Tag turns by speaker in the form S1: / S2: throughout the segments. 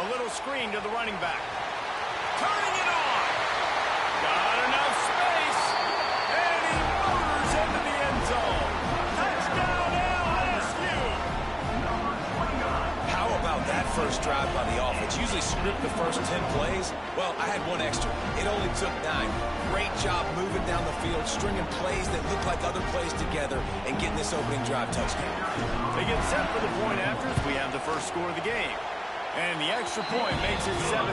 S1: A little screen to the running back. Turning it on. Got enough space. And he motors into the end zone. Touchdown LSU.
S2: How about that first drive by the offense? Usually script the first 10 plays. Well, I had one extra. It only took 9. Great job moving down the field, stringing plays that look like other plays together, and getting this opening drive touchdown.
S1: They get set for the point after as we have the first score of the game. And the extra point makes it 7-0.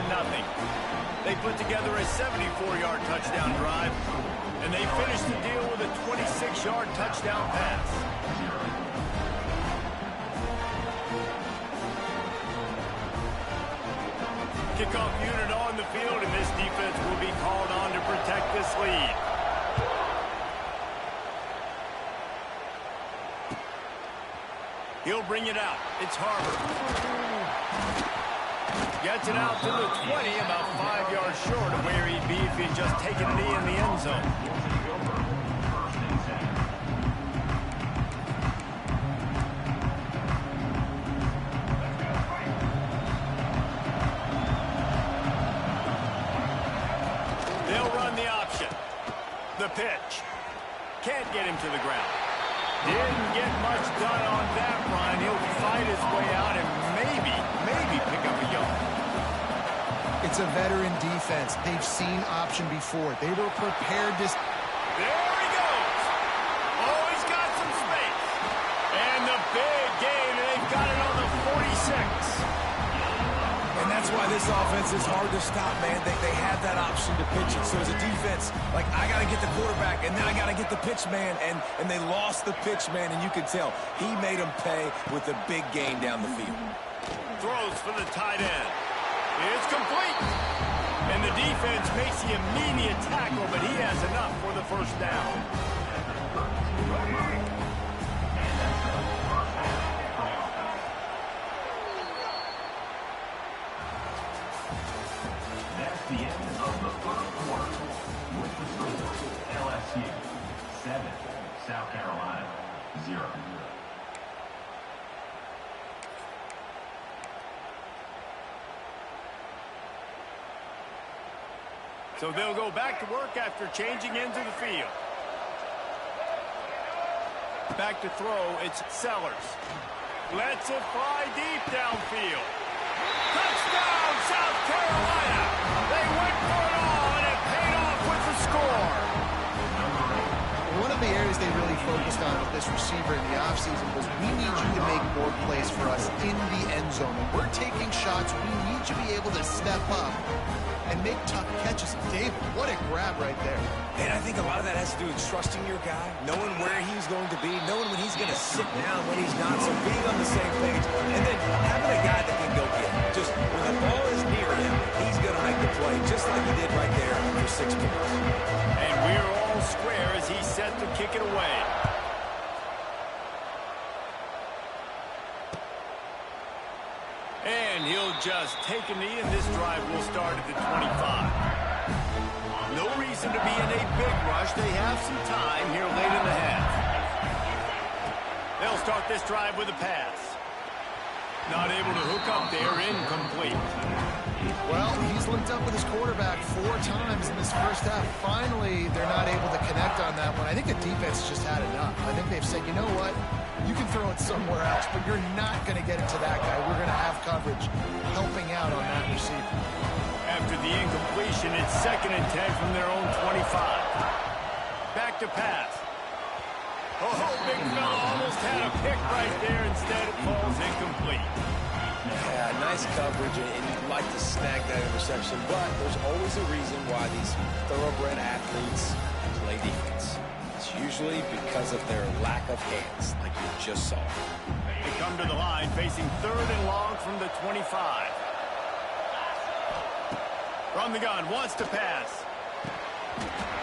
S1: They put together a 74-yard touchdown drive, and they finish the deal with a 26-yard touchdown pass. Kickoff unit on the field, and this defense will be called on to protect this lead. He'll bring it out. It's Harvard. Gets it out to the 20, about 5 yards short of where he'd be if he'd just taken a knee in the end zone. They'll run the option. The pitch. Can't get him to the ground. Didn't get much done on that run. He'll fight his way out and maybe pick up a yard.
S3: It's a veteran defense. They've seen option before. They were prepared to...
S1: There he goes. Oh, he's got some space. And the big gain, and they've got it on the 46.
S2: And that's why this offense is hard to stop, man. They have that option to pitch it. So as a defense, like, I got to get the quarterback, and then I got to get the pitch man, and they lost the pitch man, and you can tell he made them pay with a big gain down the field.
S1: Throws for the tight end. It's complete. And the defense makes the immediate tackle, but he has enough for the first down.
S4: That's the end of the first quarter. With the score, LSU 7, South Carolina 0.
S1: So they'll go back to work after changing into the field. Back to throw, it's Sellers. Lets it fly deep downfield. Touchdown, South Carolina! They went for it all, and it paid off with the score.
S3: One of the areas they really focused on with this receiver in the offseason was, we need you to make more plays for us in the end zone. When we're taking shots, we need you to be able to step up and make tough catches. David, what a grab right there.
S2: And I think a lot of that has to do with trusting your guy, knowing where he's going to be, knowing when he's going to sit down, when he's not, so being on the same page, and then having a guy that can go get it. Just when the ball is near him, he's going to make the play, just like he did right there for 6 points.
S1: And we're all square as he's set to kick it away. And he'll just take a knee, and this drive will start at the 25. No reason to be in a big rush. They have some time here late in the half. They'll start this drive with a pass. Not able to hook up there, incomplete.
S3: Well, he's linked up with his quarterback 4 times in this first half. Finally, they're not able to connect on that one. I think the defense just had enough. I think they've said, you know what? You can throw it somewhere else, but you're not going to get it to that guy. We're going to have coverage helping out on that receiver.
S1: After the incompletion, it's 2nd and 10 from their own 25. Back to pass. Oh, big fella almost had a pick right there. Instead, it falls incomplete.
S2: Yeah, nice coverage, and you'd like to snag that interception, but there's always a reason why these thoroughbred athletes play defense. It's usually because of their lack of hands, like you just saw.
S1: They come to the line, facing 3rd and long from the 25. From the gun, wants to pass.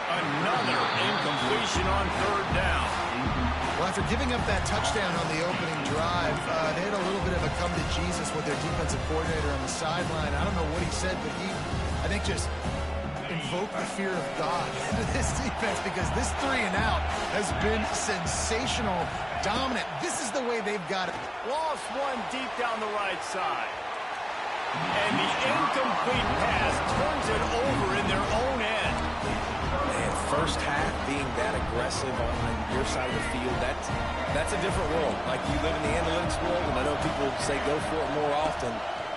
S1: Another incompletion on 3rd down.
S3: Well, after giving up that touchdown on the opening drive, they had a little bit of a come to Jesus with their defensive coordinator on the sideline. I don't know what he said, but he, I think, just invoked the fear of God into this defense, because this 3 and out has been sensational, dominant. This is the way they've got it.
S1: Lost one deep down the right side. And the incomplete pass turns it over in their own end.
S2: Man, first half being that aggressive on your side of the field, that's a different world. Like, you live in the analytics world, and I know people say go for it more often.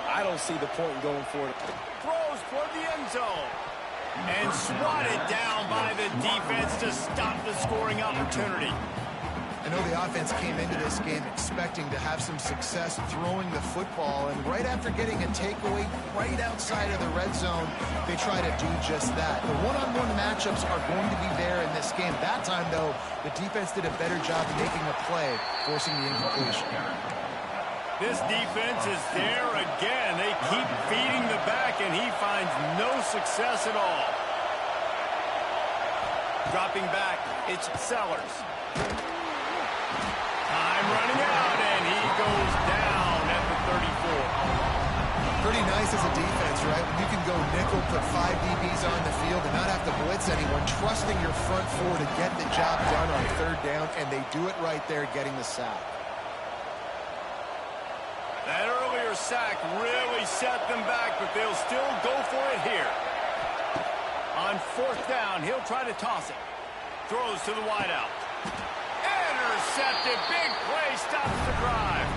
S2: I don't see the point in going for it.
S1: Throws toward the end zone. And swatted down by the defense to stop the scoring opportunity.
S3: I know the offense came into this game expecting to have some success throwing the football, and right after getting a takeaway right outside of the red zone, they try to do just that. The one-on-one matchups are going to be there in this game. That time, though, the defense did a better job making a play, forcing the incompletion.
S1: This defense is there again. They keep feeding the back, and he finds no success at all. Dropping back, it's Sellers. Time running out, and he goes down at the 34.
S3: Pretty nice as a defense, right? When you can go nickel, put 5 DBs on the field and not have to blitz anyone, trusting your front four to get the job done on third down, and they do it right there, getting the sack.
S1: That earlier sack really set them back, but they'll still go for it here. On fourth down, he'll try to toss it. Throws to the wideout. Intercepted. Big play stops the drive.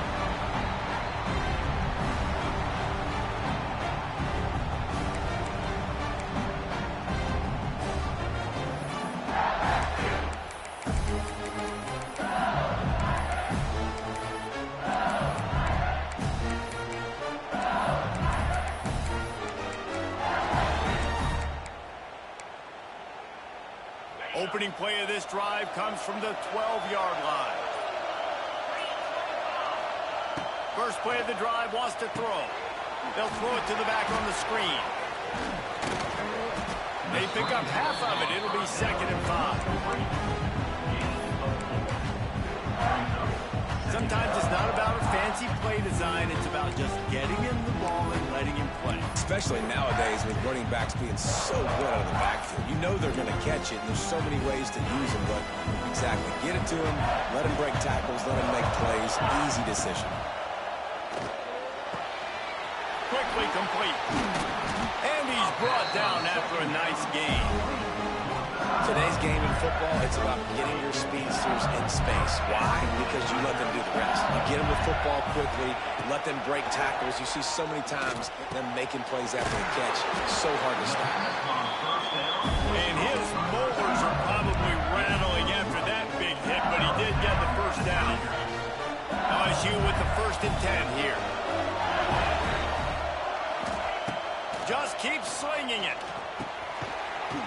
S1: Opening play of this drive comes from the 12-yard line. First play of the drive wants to throw. They'll throw it to the back on the screen. They pick up half of it. It'll be 2nd and 5. Sometimes it's not about a fancy play design. It's about just getting him the ball and letting him play.
S2: Especially nowadays with running backs being so good out of the backfield. You know they're going to catch it, and there's so many ways to use them, but exactly. Get it to him, let him break tackles, let him make plays. Easy decision.
S1: Quickly complete. And he's brought down after a nice gain.
S2: Today's game in football, it's about getting your speedsters in space. Why? Because you let them do the rest. You get them the football quickly, let them break tackles. You see so many times them making plays after the catch. So hard to stop.
S1: And his molars are probably rattling after that big hit, but he did get the first down. LSU with the 1st and 10 here. Just keep slinging it.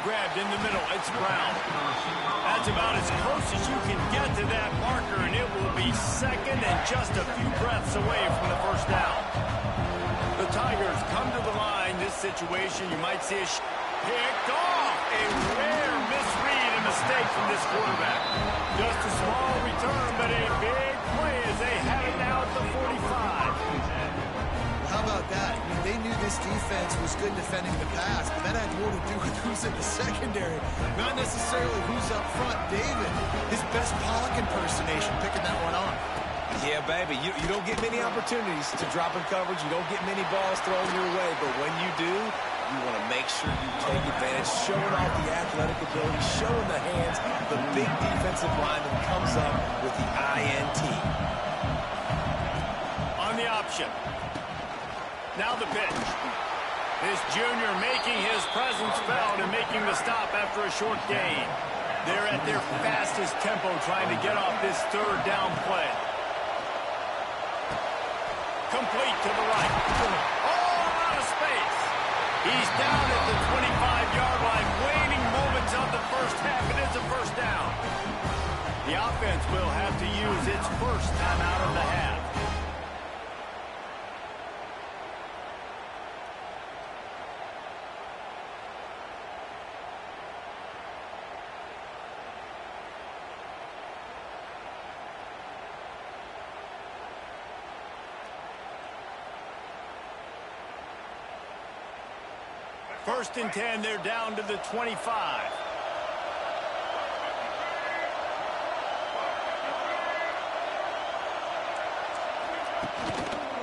S1: Grabbed in the middle. It's Brown. That's about as close as you can get to that marker, and it will be 2nd and just a few breaths away from the first down. The Tigers come to the line. This situation, you might see a picked off. A rare misread and mistake from this quarterback. Just a small return, but a big play as they have it now at the 45.
S3: How about that? I mean, they knew this defense was good defending the pass, but that had more to do with who's in the secondary, not necessarily who's up front. David, his best Pollock impersonation, picking that one off.
S2: Yeah, baby, you don't get many opportunities to drop in coverage. You don't get many balls thrown your way, but when you do, you want to make sure you take advantage, showing off the athletic ability, showing the hands. The big defensive lineman comes up with the INT.
S1: On the option. Now the pitch. This junior making his presence felt and making the stop after a short gain. They're at their fastest tempo trying to get off this 3rd down play. Complete to the right. All out of space. He's down at the 25-yard line, waning moments of the first half. It is a first down. The offense will have to use its first timeout of the half. First and 10, they're down to the 25.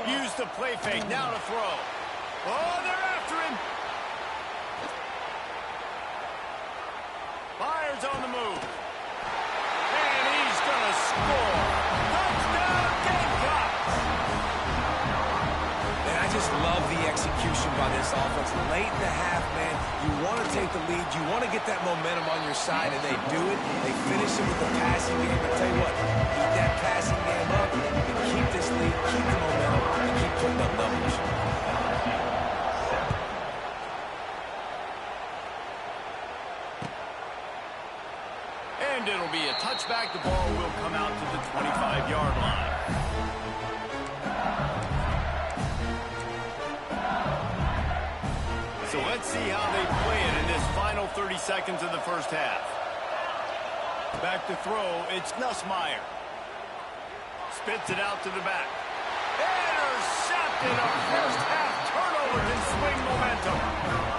S1: Use the play fake, now to throw. Oh, they're after him. Fires on the move. And he's going to score. Touchdown, Gamecocks.
S2: And I just love the execution by this offense. Late in the half, man, you want to take the lead. You want to get that momentum on your side, and they do it. They finish it with the passing game. I tell you what, keep that passing game up and keep this lead, keep the momentum, and keep putting up numbers.
S1: And it'll be a touchback. The ball will come out to the 25-yard line. So let's see how they play it in this final 30 seconds of the first half. Back to throw, it's Nussmeier. Spits it out to the back. Intercepted. A first half turnover can swing momentum.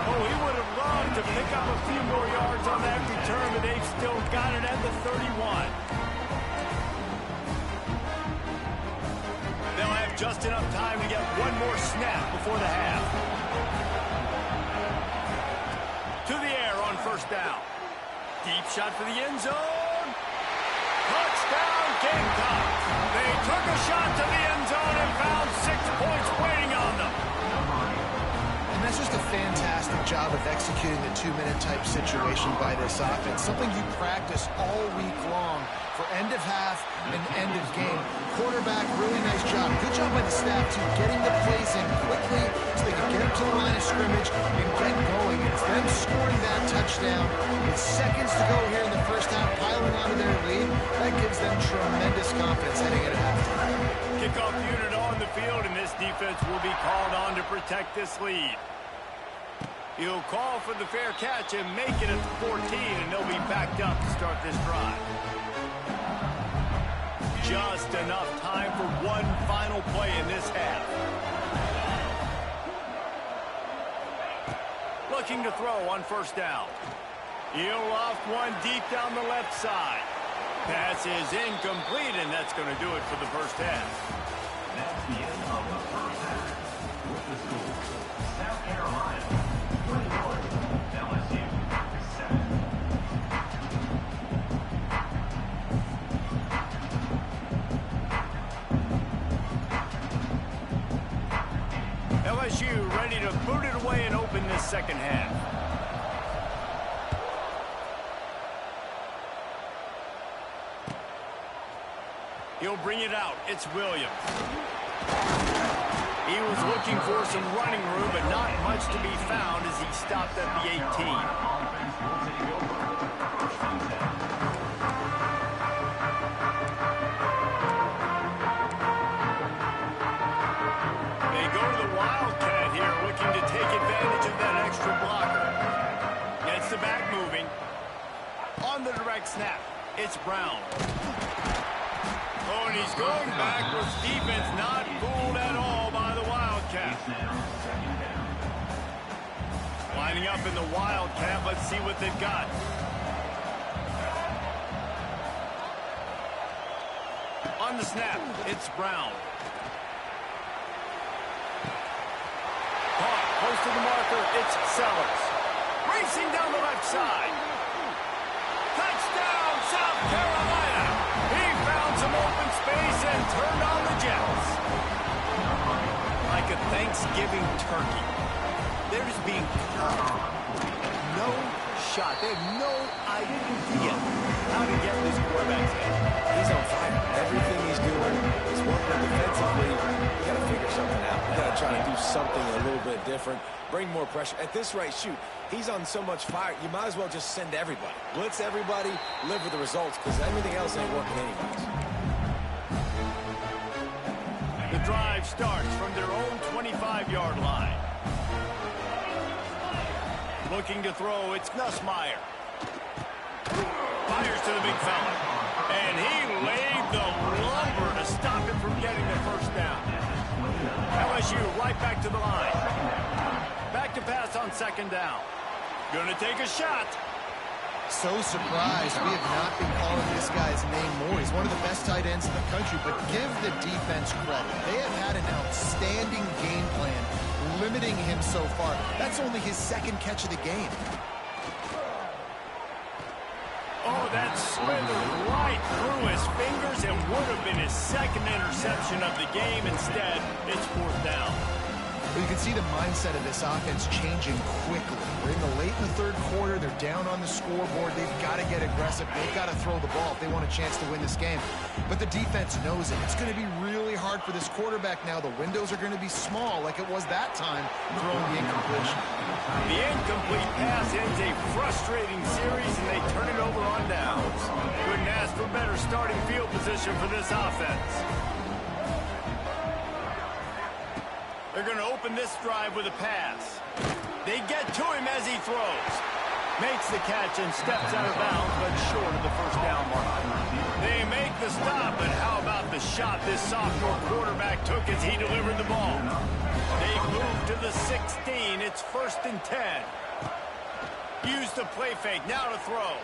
S1: Oh, he would have loved to pick up a few more yards on that return, but they've still got it at the 31. They'll have just enough time to get one more snap before the half. To the air on first down. Deep shot for the end zone. Touchdown, Gamecocks. They took a shot to the end zone and found 6 points waiting on them.
S3: And that's just a fantastic job of executing the two-minute type situation by this offense. Something you practice all week long for end of half and end of game. Quarterback, really nice job. Good job by the staff, too, getting the plays in quickly so they can get up to the line of scrimmage and get going. It's them scoring that touchdown with seconds to go here in the first half, piling onto their lead. That gives them tremendous confidence heading into halftime.
S1: Kickoff unit on the field, and this defense will be called on to protect this lead. He'll call for the fair catch and make it at the 14, and they'll be backed up to start this drive. Just enough time for one final play in this half. Looking to throw on first down. He'll loft one deep down the left side. Pass is incomplete, and that's going to do it for the first half.
S4: That's the end of the first half. With the score, South Carolina 21, LSU 7.
S1: LSU ready to boot it away and open this second half. He'll bring it out. It's Williams. He was looking for some running room, but not much to be found as he stopped at the 18.
S4: Offense will take over. First and 10.
S1: They go to the Wildcat here, looking to take advantage of that extra blocker. Gets the back moving. On the direct snap, it's Brown. Oh, and he's going backwards. Defense not fooled at all by the Wildcat. Lining up in the Wildcat. Let's see what they've got. On the snap, it's Brown. Caught, close to the marker, it's Sellers. Racing down the left side. Touchdown, South Carolina. He found some open space and turned on the Jets. Like a Thanksgiving turkey. They're just being caught. No shot. They have no idea how to get this quarterback's head.
S2: He's on fire. Everything he's doing is working defensively. You got to figure something out. You got to try to do something a little bit different. Bring more pressure. At this rate, shoot, he's on so much fire, you might as well just send everybody. Blitz everybody, live with the results, because everything else ain't working anyways.
S1: The drive starts from their own 25-yard line. Looking to throw, it's Nussmeier. Fires to the big fella. And he laid the lumber to stop him from getting the first down. LSU right back to the line. Back to pass on second down. Gonna take a shot.
S3: So surprised we have not been calling this guy's name more. He's one of the best tight ends in the country, but give the defense credit. They have had an outstanding game plan, limiting him so far. That's only his second catch of the game.
S1: Oh, that slithered right through his fingers and would have been his second interception of the game. Instead, it's fourth down.
S3: Well, you can see the mindset of this offense changing quickly. We're in the late in the third quarter. They're down on the scoreboard. They've got to get aggressive. They've got to throw the ball if they want a chance to win this game. But the defense knows it. It's going to be really hard for this quarterback now. The windows are going to be small like it was that time throwing the incompletion.
S1: The incomplete pass ends a frustrating series, and they turn it over on downs. Couldn't ask for better starting field position for this offense. They're going to open this drive with a pass. They get to him as he throws. Makes the catch and steps out of bounds, but short of the first down mark. They make the stop, but how about the shot this sophomore quarterback took as he delivered the ball? They move to the 16. It's 1st and 10. Use the play fake. Now to throw.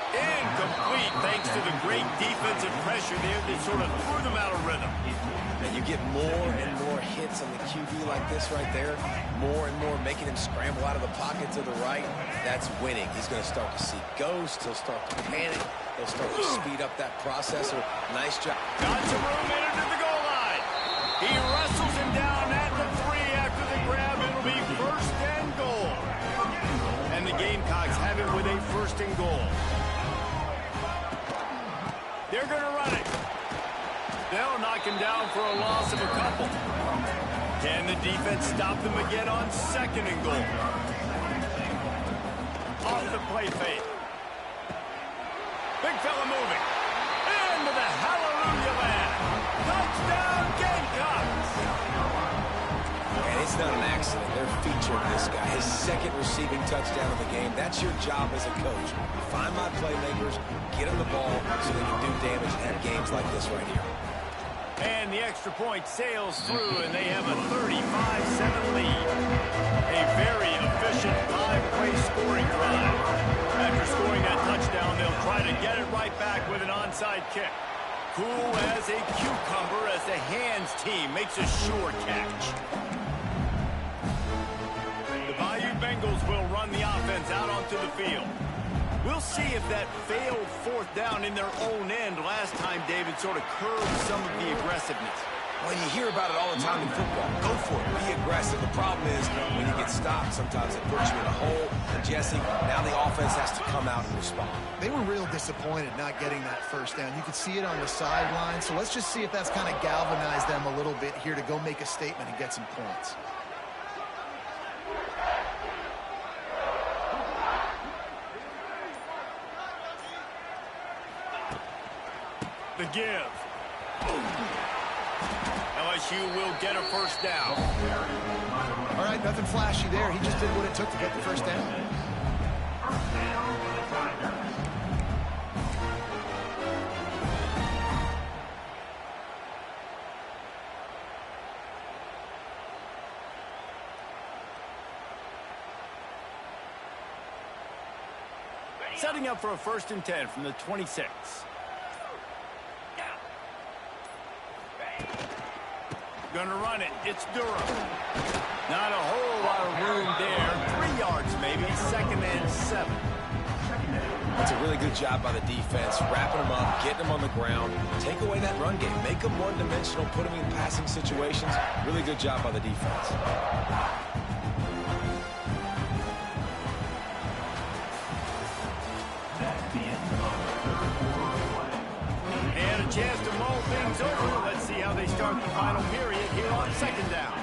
S1: Incomplete thanks to the great defensive pressure there that sort of threw them out of rhythm.
S2: And you get more and more hits on the QB like this right there. More and more making him scramble out of the pocket to the right. That's winning. He's going to start to see ghosts. He'll start to panic. He'll start to speed up that processor. Nice job.
S1: Got some room in it to the goal line. He wrestles him down at the 3 after the grab. It'll be 1st and goal. And the Gamecocks have it with a 1st and goal. They're going to run it. They'll knock him down for a loss of a couple. Can the defense stop them again on 2nd and goal? Off the play fake. Big fella moving. Into the hallelujah land. Touchdown Gamecocks.
S2: And it's not an accident. They're featuring this guy. His 2nd receiving touchdown of the game. That's your job as a coach. Find my playmakers, get them the ball so they can do damage and have games like this right here.
S1: And the extra point sails through, and they have a 35-7 lead. A very efficient 5-play scoring drive. After scoring that touchdown, they'll try to get it right back with an onside kick. Cool as a cucumber as the hands team makes a sure catch. The Bayou Bengals will run the offense out onto the field. We'll see if that failed 4th down in their own end last time, David, sort of curbed some of the aggressiveness.
S2: Well, you hear about it all the time in football. Go for it. Be aggressive. The problem is when you get stopped, sometimes it puts you in a hole. And, Jesse, now the offense has to come out and respond.
S3: They were real disappointed not getting that 1st down. You could see it on the sideline. So let's just see if that's kind of galvanized them a little bit here to go make a statement and get some points.
S1: The give. LSU will get a 1st down.
S3: All right, nothing flashy there. He just did what it took to get the 1st down.
S1: Setting up for a 1st and 10 from the 26. Gonna run it. It's Durham. Not a whole lot of room there. 3 yards maybe. 2nd and 7.
S2: That's a really good job by the defense, wrapping them up, getting them on the ground, take away that run game, make them one-dimensional, put them in passing situations. Really good job by the defense.
S1: And a chance to mull things over. Let's see how they start the final period here on 2nd down.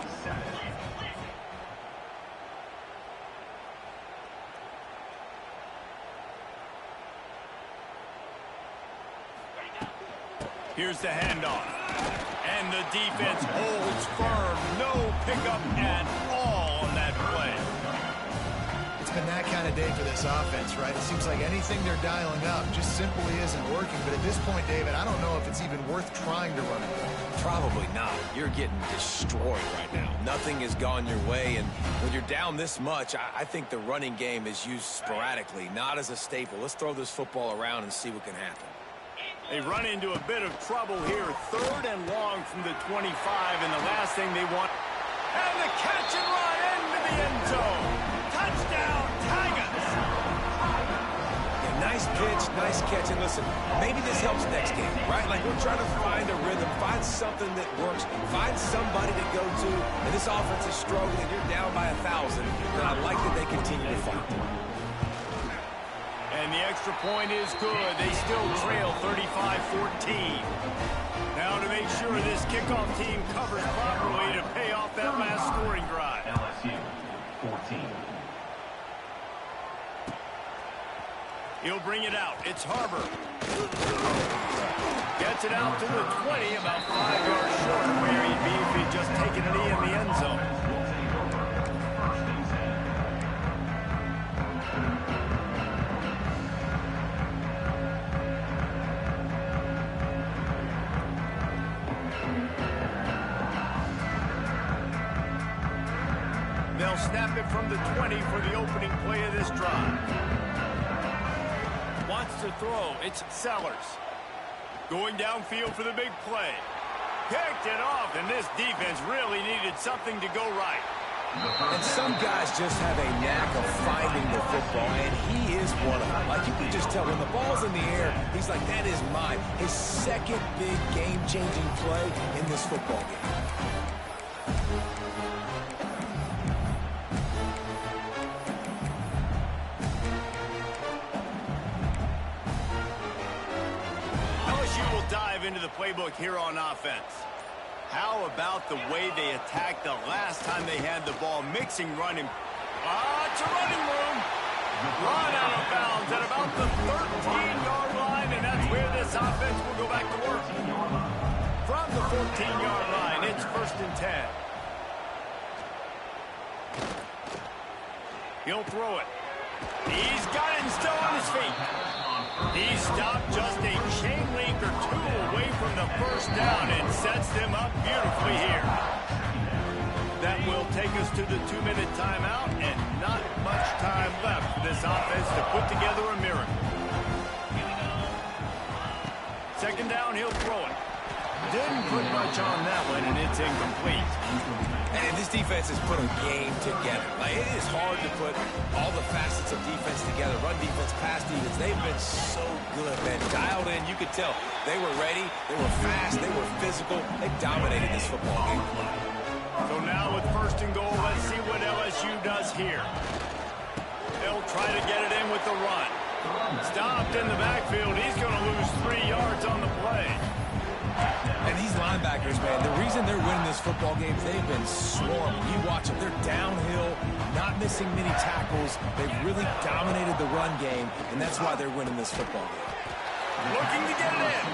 S1: Here's the handoff. And the defense holds firm. No pickup at all on that play.
S3: It's been that kind of day for this offense, right? It seems like anything they're dialing up just simply isn't working. But at this point, David, I don't know if it's even worth trying to run it.
S2: Probably not. You're getting destroyed right now. Nothing has gone your way, and when you're down this much, I think the running game is used sporadically, not as a staple. Let's throw this football around and see what can happen.
S1: They run into a bit of trouble here. 3rd and long from the 25, and the last thing they want. And the catch and run into the end zone. Touchdown, Tigers.
S2: Yeah, nice pitch, nice catch. And listen, maybe this helps next game, right? Like we're trying to find a rhythm, find something that works, find somebody to go to. And this offense is struggling. You're down by 1,000. And I like that they continue to fight.
S1: And the extra point is good. They still trail 35-14. Now to make sure this kickoff team covers properly to pay off that last scoring drive.
S4: LSU 14.
S1: He'll bring it out. It's Harbor. Gets it out to the 20, about 5 yards short of where he'd be if he'd just taken a knee in the end zone.
S4: Will take over. 1st and 10.
S1: They'll snap it from the 20 for the opening play of this drive. Wants to throw. It's Sellers. Going downfield for the big play. Picked it off, and this defense really needed something to go right.
S2: And some guys just have a knack of finding the football, and he is one of them. Like, you can just tell when the ball's in the air, he's like, that is mine. His second big game-changing play in this football game.
S1: LSU will dive into the playbook here on offense. How about the way they attacked the last time they had the ball, mixing running. It's a running room. Run out of bounds at about the 13-yard line, and that's where this offense will go back to work. From the 14-yard line, it's 1st and 10. He'll throw it. He's got it and still on his feet. He stopped just a chain link or two away from the 1st down and sets them up beautifully here. That will take us to the 2-minute timeout, and not much time left for this offense to put together a miracle. 2nd down, he'll throw it. Didn't put much on that one, and it's incomplete.
S2: And this defense has put a game together. Like, it is hard to put all the facets of defense together. Run defense, pass defense. They've been so good, man. Dialed in. You could tell they were ready. They were fast. They were physical. They dominated this football game.
S1: So now with 1st and goal, let's see what LSU does here. They'll try to get it in with the run. Stopped in the backfield. He's going to lose 3 yards on the play.
S2: And these linebackers, man, the reason they're winning this football game, they've been swarming. You watch them. They're downhill, not missing many tackles. They've really dominated the run game, and that's why they're winning this football game.
S1: Looking to get it in.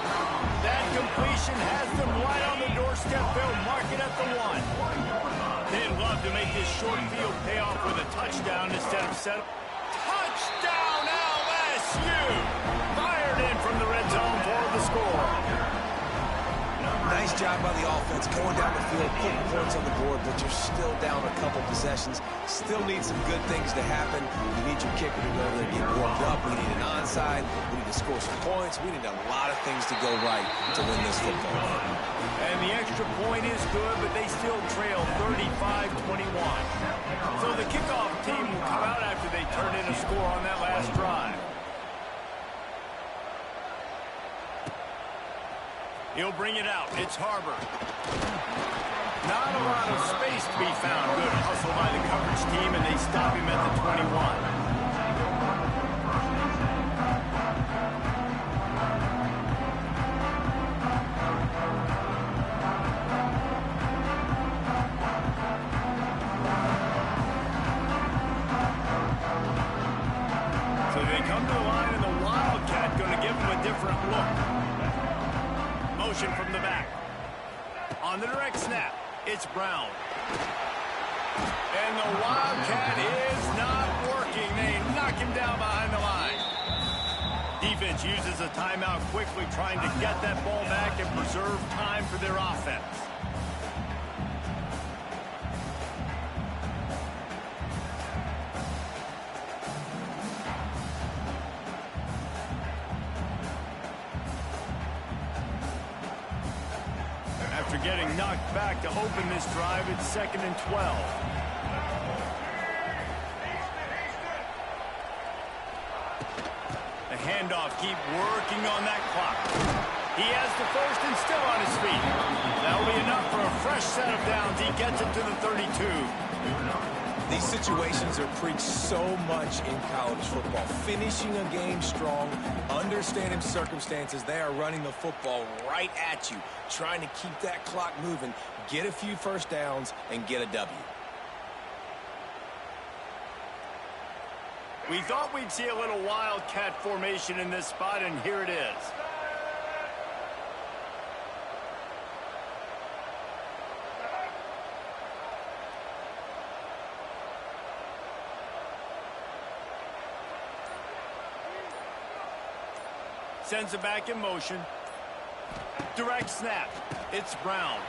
S1: That completion has them right on the doorstep. They'll mark it at the 1. They'd love to make this short field pay off with a touchdown instead of set up. Touchdown LSU! Fired in from the red zone for the score.
S2: Nice job by the offense going down the field, putting points on the board, but you're still down a couple possessions. Still need some good things to happen. You need your kicker to go there and get warmed up. We need an onside. We need to score some points. We need a lot of things to go right to win this football game.
S1: And the extra point is good, but they still trail 35-21. So the kickoff team will come out after they turn in a score on that last drive. He'll bring it out. It's Harbor. Not a lot of space to be found. Good hustle by the coverage team, and they stop him at the 21. So they come to the line, and the Wildcat going to give him a different look. Motion from the back. On the direct snap, it's Brown. And the Wildcat is not working. They knock him down behind the line. Defense uses a timeout quickly, trying to get that ball back and preserve time for their offense. knocked back to open this drive. It's 2nd and 12. The handoff, keep working on that clock. He has the first and still on his feet. That'll be enough for a fresh set of downs. He gets it to the 32.
S2: These situations are preached so much in college football. Finishing a game strong, understanding circumstances. They are running the football right at you, trying to keep that clock moving, get a few first downs, and get a W.
S1: We thought we'd see a little wildcat formation in this spot, and here it is. Sends it back in motion. Direct snap. It's Brown.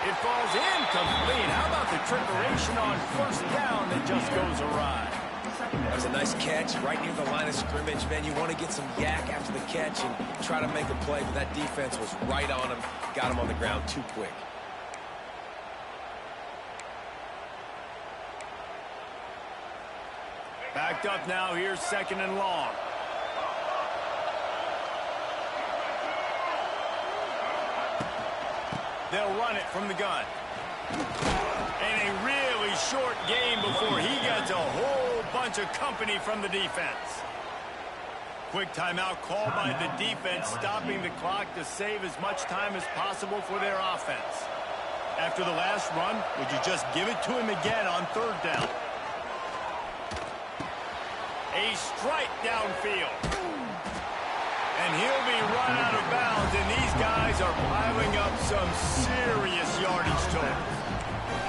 S1: It falls incomplete. How about the trickeration on first down that just goes awry?
S2: That was a nice catch right near the line of scrimmage. Man, you want to get some yak after the catch and try to make a play, but that defense was right on him. Got him on the ground too quick.
S1: Backed up now. Here's 2nd and long. They'll run it from the gun. And a really short game before he gets a whole bunch of company from the defense. Quick timeout called by the defense, stopping the clock to save as much time as possible for their offense. After the last run, would you just give it to him again on 3rd down? A strike downfield. And he'll be run out of bounds, and these guys are piling up some serious yardage totals.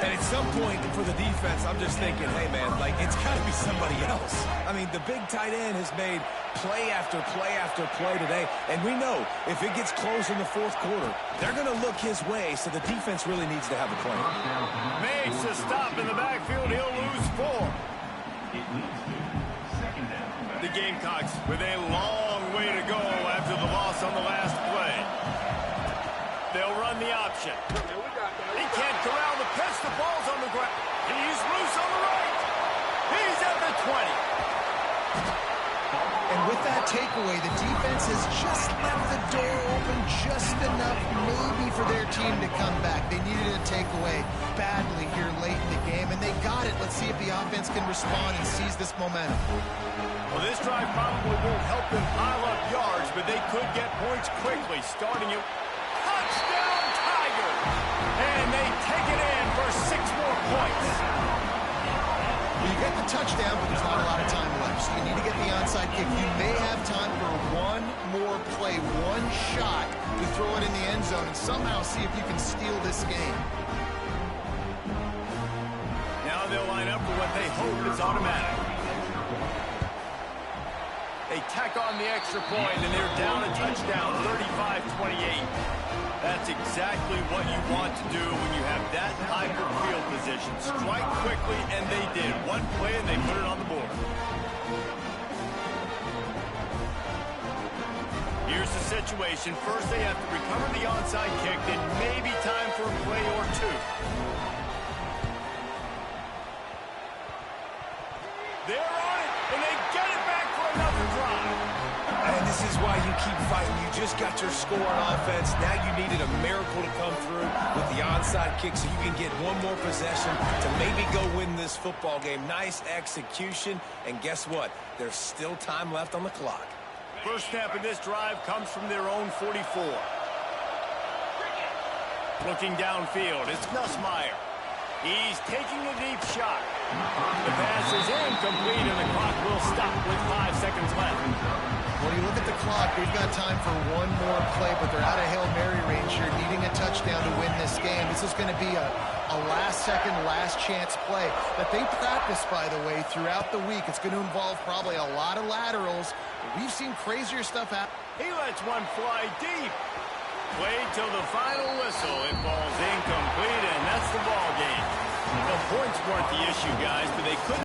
S2: And at some point for the defense, I'm just thinking, hey, man, like, it's got to be somebody else. I mean, the big tight end has made play after play after play today, and we know if it gets close in the 4th quarter, they're going to look his way, so the defense really needs to have a plan.
S1: Makes a stop in the backfield. He'll lose 4. The Gamecocks with a long way to go after the loss on the last play. They'll run the option. He can't corral the pitch. The ball's on the ground. He's loose on the right. He's at the 20.
S3: And with that takeaway, the defense has just left the door open just enough maybe for their team to come back. They needed a takeaway badly here late in the game, and they got it. Let's see if the offense can respond and seize this momentum.
S1: Well, this drive probably won't help them pile up yards, but they could get points quickly, starting it. Touchdown, Tigers! And they take it in for 6 more points.
S3: Well, you get the touchdown, but there's not a lot of time left, so you need to get the onside kick. You may have time for one more play, one shot to throw it in the end zone and somehow see if you can steal this game.
S1: Now they'll line up for what they hope is automatic. They tack on the extra point, and they're down a touchdown, 35-28. That's exactly what you want to do when you have that type of field position. Strike quickly, and they did. One play, and they put it on the board. Here's the situation. First, they have to recover the onside kick, then maybe time for a play or 2. They're on it, and they get it back for another drive.
S2: And this is why you keep fighting. You just got your score on offense. Now you needed a miracle to come through with the onside kick so you can get one more possession to maybe go win this football game. Nice execution. And guess what? There's still time left on the clock.
S1: First snap of this drive comes from their own 44. Looking downfield, it's Nussmeier. He's taking a deep shot. The pass is incomplete, and the clock will stop with 5 seconds left.
S3: Well, you look at the clock, they've got time for one more play, but they're out of Hail Mary range here, needing a touchdown to win this game. This is going to be a last-second, last-chance play that they practice, by the way, throughout the week. It's going to involve probably a lot of laterals. We've seen crazier stuff happen.
S1: He lets one fly deep. Played till the final whistle. It falls incomplete, and that's the ball game. The points weren't the issue, guys, but they couldn't.